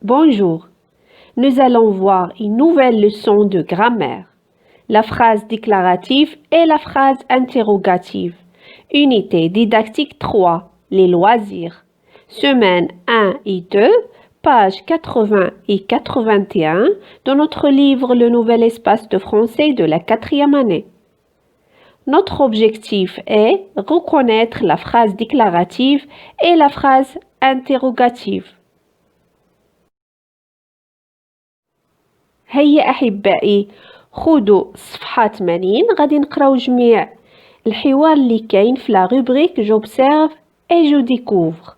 Bonjour, nous allons voir une nouvelle leçon de grammaire. La phrase déclarative et la phrase interrogative. Unité didactique 3, les loisirs. Semaine 1 et 2, pages 80 et 81 de notre livre Le Nouvel Espace de français de la 4e année. Notre objectif est reconnaître la phrase déclarative et la phrase interrogative. هيا أحبائي خذوا صفحة 80 غادي نقراو جميع الحوار اللي كاين في لا روبريك j'observe et je découvre.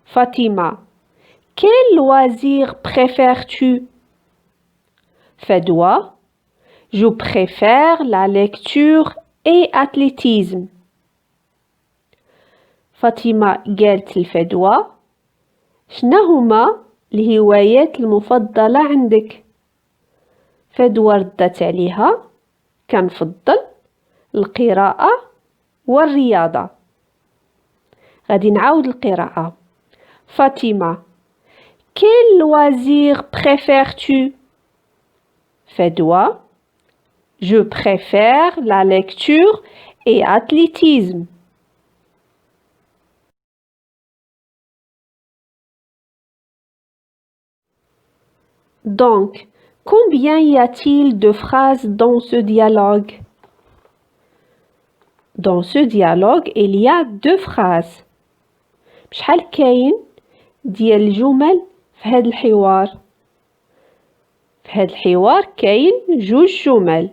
Fatima, quel loisir préfères-tu? Fedwa, je préfère la lecture et athlétisme. Fatima قالت لفدوى شنا هما الهوايات المفضلة عندك؟ فدوى ردت عليها كنفضل القراءة والرياضة. غادي نعاود القراءة. فاطمة quel loisir préfères-tu? فدوى je préfère la lecture et athlétisme. Donc, combien y a-t-il de phrases dans ce dialogue? Dans ce dialogue, il y a 2 phrases. شحال كاين ديال الجمل في هذا الحوار؟ في هذا الحوار كاين 2 جمل.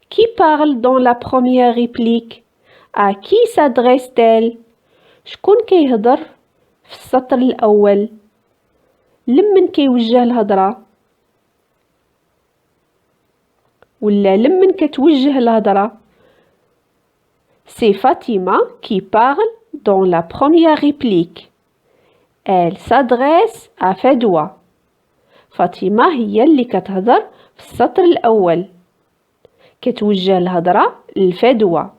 Qui parle dans la première réplique? À qui s'adresse-t-elle? شكون كيهضر في السطر الأول؟ لمن كيوجه الهضرة؟ ولا لمن كتوجه الهضرة؟ C'est Fatima qui parle dans la première réplique. Elle s'adresse à Fedwa. فاطمة هي اللي كتهضر في السطر الأول. كتوجه الهضرة لفدوى.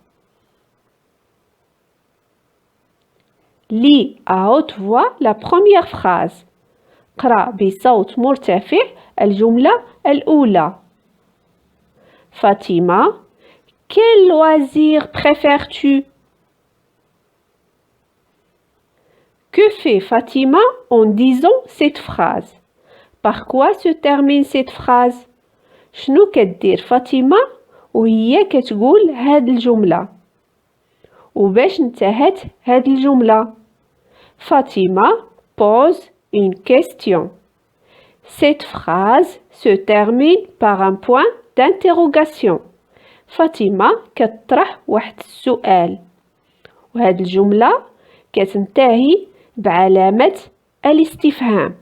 Lis à haute voix la première phrase. قرأ بصوت مرتفع الجملة الأولى. Fatima, quel loisir préfères-tu? Que fait Fatima en disant cette phrase? Par quoi se termine cette phrase? شنو كدير فاطمة وهي كتقول هاد الجملة؟ وباش انتهت هاد الجملة؟ Fatima pose une question. Cette phrase se termine par un point d'interrogation. فاطمة كتطرح واحد السؤال وهاد الجملة كتنتهي بعلامة الاستفهام.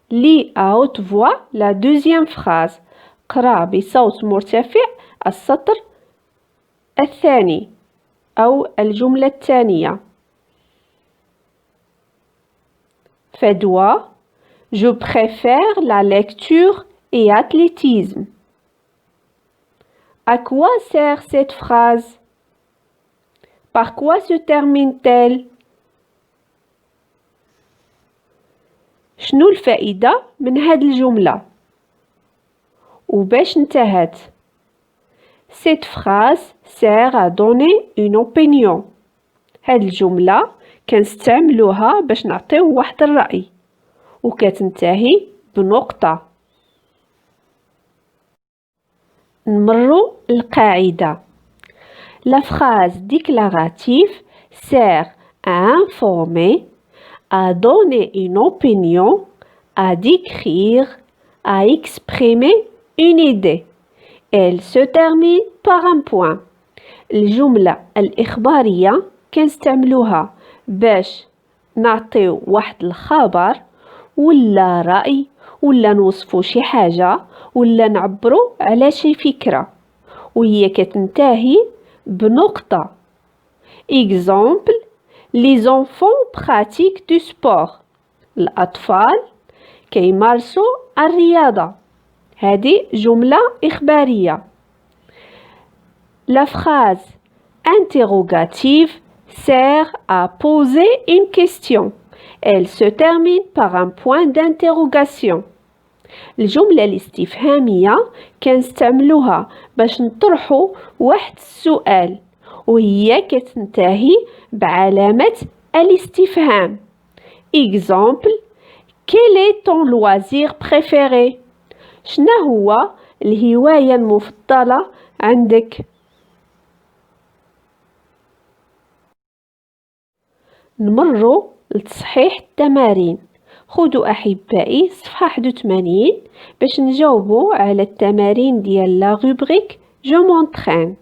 Lis à haute voix la deuxième phrase. قرأ بصوت مرتفع السطر الثاني أو الجملة الثانية. Fedwa, je préfère la lecture et athlétisme. À quoi sert cette phrase? Par quoi se termine-t-elle? شنو الفائدة من هاد الجملة؟ وباش انتهت؟ Cette phrase sert à donner une opinion. هاد الجملة كنستعملوها باش نعطيو واحد الرأي وكتنتهي بنقطة. نمرو القاعدة. La phrase déclarative sert à informer, à donner une opinion, à décrire, à exprimer une idée. Elle se termine par un point. الجملة الإخبارية كنستعملوها باش نعطيو واحد الخبر ولا رأي ولا نوصفو شي حاجة ولا نعبرو على شي فكرة وهي كتنتهي بنقطة. Exemple, les enfants pratiquent du sport. الأطفال كيمارسوا الرياضة. هذه جملة إخبارية. La phrase interrogative sert à poser une question. Elle se termine par un point d'interrogation. الجملة الاستفهامية كنستعملوها باش نطرحو واحد السؤال وهي كتنتهي بعلامة الاستفهام. Exemple: Quel est ton loisir préféré? شنو هو الهواية المفضلة عندك؟ نمروا لتصحيح التمارين. خذوا أحبائي صفحة 81 باش نجاوبوا على التمارين ديال لا روبريك جو مونطرين.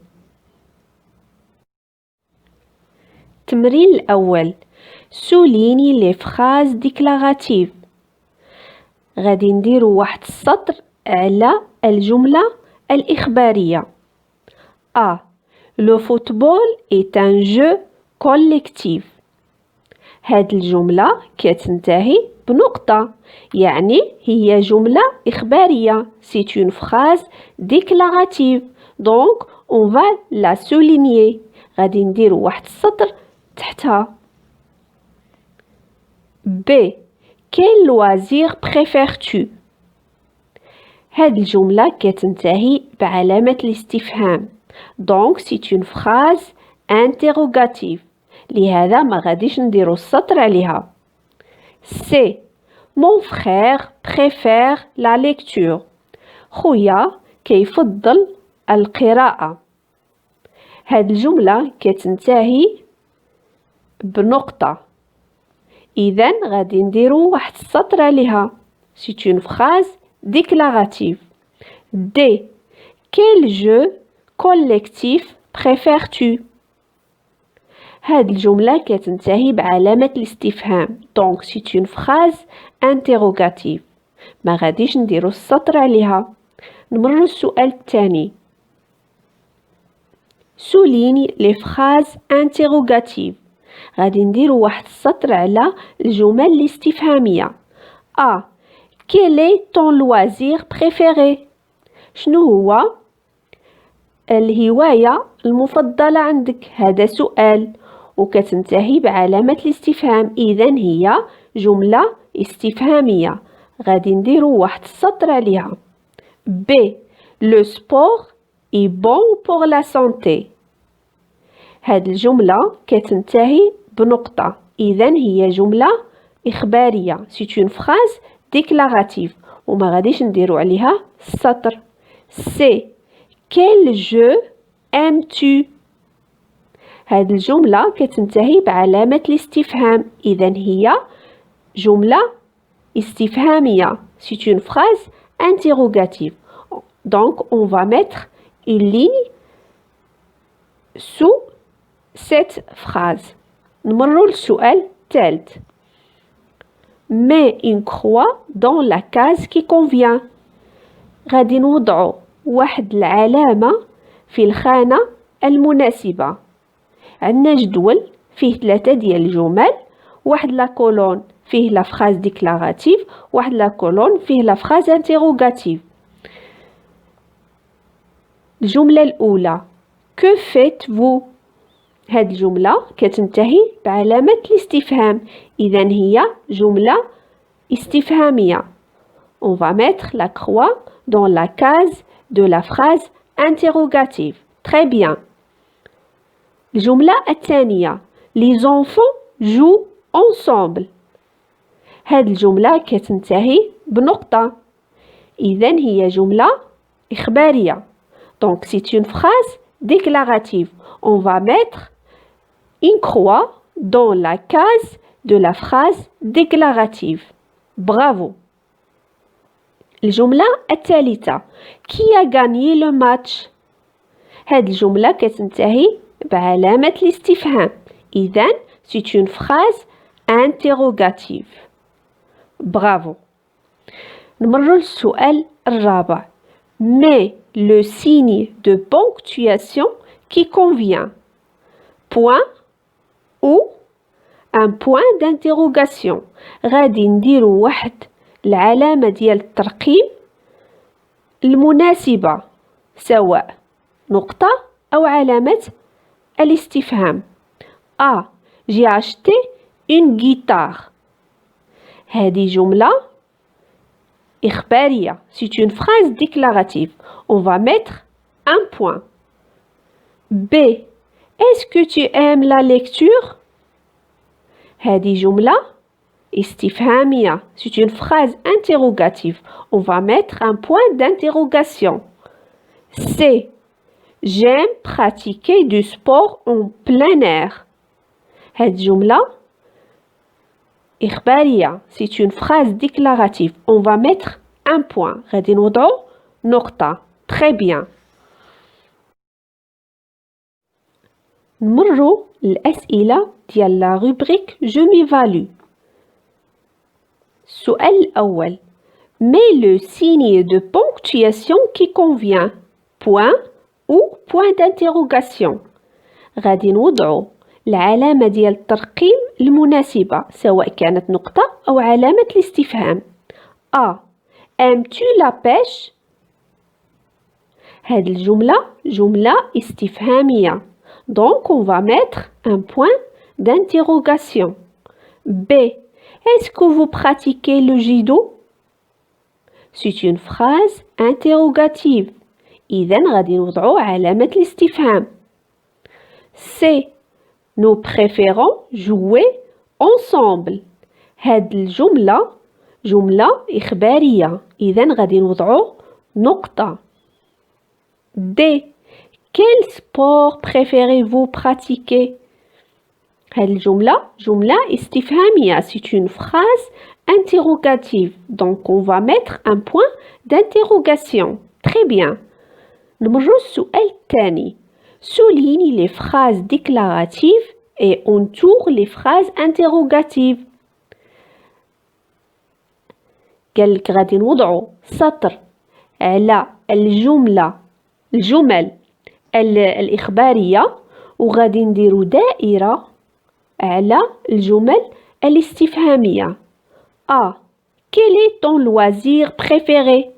التمرين الأول: سوليني لي فراز ديكلاراتيف. غادي نديروا واحد السطر على الجملة الإخبارية. A. Le football est un jeu collectif. هاد الجملة كتنتهي بنقطة، يعني هي جملة إخبارية. C'est une phrase déclarative. Donc, on va la souligner. غادي نديرو واحد السطر تحتها. B. Quel loisir préfères-tu? هاد الجملة كتنتهي بعلامة الاستفهام. Donc, c'est une phrase interrogative. لهذا ما غاديش نديرو السطر عليها. C. Mon frère préfère la lecture. خويا كيفضل القراءة. هاد الجملة كتنتهي بنقطة، إذن غادي نديرو واحد السطر عليها. C'est une phrase déclarative. D. Quel jeu collectif préfères-tu? هاد الجملة كتنتهي بعلامة الاستفهام. Donc c'est une phrase interrogative. ما غاديش نديرو السطر عليها. نمرو السؤال الثاني. Souligne les phrases interrogatives. غادي نديرو واحد السطر على الجمل الاستفهامية. A. Quel est ton loisir préféré? شنو هو الهواية المفضلة عندك؟ هذا سؤال وكتنتهي بعلامة الاستفهام، إذن هي جملة استفهامية. غادي نديرو واحد السطر عليها. B. Le sport est bon pour la santé. هاد الجملة كتنتهي بنقطة، إذن هي جملة إخبارية. C'est une phrase déclarative وما غاديش نديرو عليها السطر. C. Quel jeu aimes-tu? هاد الجملة كتنتهي بعلامة الاستفهام، إذن هي جملة استفهامية. C'est une phrase interrogative. Donc on va mettre une ligne sous cette phrase. نمروا للسؤال الثالث. Mets une croix dans la case qui convient. غادي نوضعوا واحد العلامة في الخانة المناسبة. عندنا جدول فيه 3 ديال الجمل، واحد لا كولون فيه لا فراز ديكلاراتيف، واحد لا كولون فيه لا فراز انتيروغاتيف. الجملة الأولى Que faites-vous؟ هاد الجملة كتنتهي بعلامة الاستفهام، إذن هي جملة استفهامية. On va mettre la croix dans la case de la phrase interrogative. Très bien. الجملة الثانية Les enfants jouent ensemble. هاد الجملة كتنتهي بنقطة، إذن هي جملة إخبارية. Donc c'est une phrase déclarative. On va mettre une croix dans la case de la phrase déclarative. Bravo. الجملة الثالثة Qui a gagné le match؟ هاد الجملة كتنتهي بعلامة الاستفهام، إذن c'est une phrase interrogative. Bravo. نمروا للسؤال الرابع. Mets le signe de ponctuation qui convient. Point ou un point d'interrogation. غادي نديرو واحد العلامة ديال الترقيم المناسبة سواء نقطة أو علامة الاستفهام. A. J'ai acheté une guitare. هذه جملة إخبارية. C'est une phrase déclarative. On va mettre un point. B. Est-ce que tu aimes la lecture? هذه جملة استفهامية. C'est une phrase interrogative. On va mettre un point d'interrogation. C. J'aime pratiquer du sport en plein air. هذه جملة إخبارية. C'est une phrase déclarative. On va mettre un point. غادي نوضعو نقطة. Très bien. نمروا الأسئلة ديال la rubrique Je m'évalue. السؤال الأول. Mets le signe de ponctuation qui convient. Point ou point d'interrogation. غادي نوضعو العلامة ديال الترقيم المناسبة سواء كانت نقطة أو علامة الاستفهام. A. Aimes-tu la pêche؟ هذه الجملة جملة استفهامية. Donc on va mettre un point d'interrogation. B. Est-ce que vous pratiquez le judo؟ C'est une phrase interrogative. إذن غادي نوضعو علامة الاستفهام. C. Nous préférons jouer ensemble. هاد الجملة جملة إخبارية. إذن غادي نوضعو نقطة. D. Quel sport préférez-vous pratiquer؟ هاد الجملة جملة استفهامية. C'est une phrase interrogative. Donc on va mettre un point d'interrogation. Très bien. نمروا السؤال الثاني. Souligne les phrases déclaratives et entoure les phrases interrogatives. قالك غادي نوضعو سطر على الجمل الإخبارية وغادي نديرو دائرة على الجمل الاستفهامية. A. Quel est ton loisir préféré؟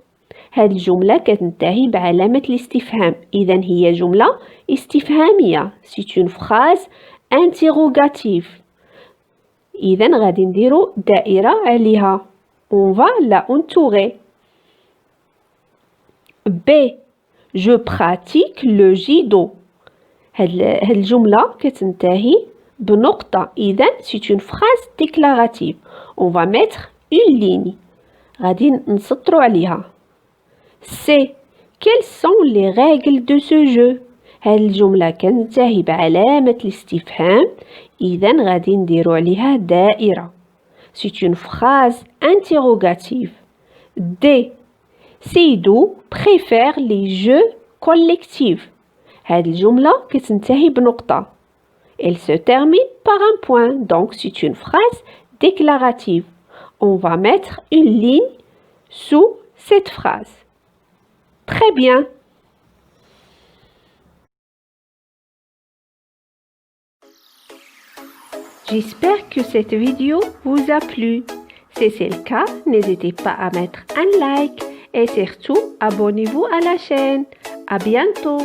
هذه الجملة كتنتهي بعلامة الاستفهام. إذن هي جملة استفهامية. C'est une phrase interrogative. إذن غادي نديرو دائرة عليها. On va la entourer. B. Je pratique le judo. هاد الجملة كتنتهي بنقطة. إذن c'est une phrase déclarative. On va mettre une ligne. غادي نسطرو عليها. C. Quelles sont les règles de ce jeu؟ هاد الجملة كتنتهي بعلامة الاستفهام. إذن غادي نديرو عليها دائرة. C'est une phrase interrogative. D. Seydou préfère les jeux collectifs. هاد الجملة كتنتهي بنقطة. Elle se termine par un point. Donc c'est une phrase déclarative. On va mettre une ligne sous cette phrase. Très bien. J'espère que cette vidéo vous a plu. Si c'est le cas, n'hésitez pas à mettre un like et surtout abonnez-vous à la chaîne. À bientôt.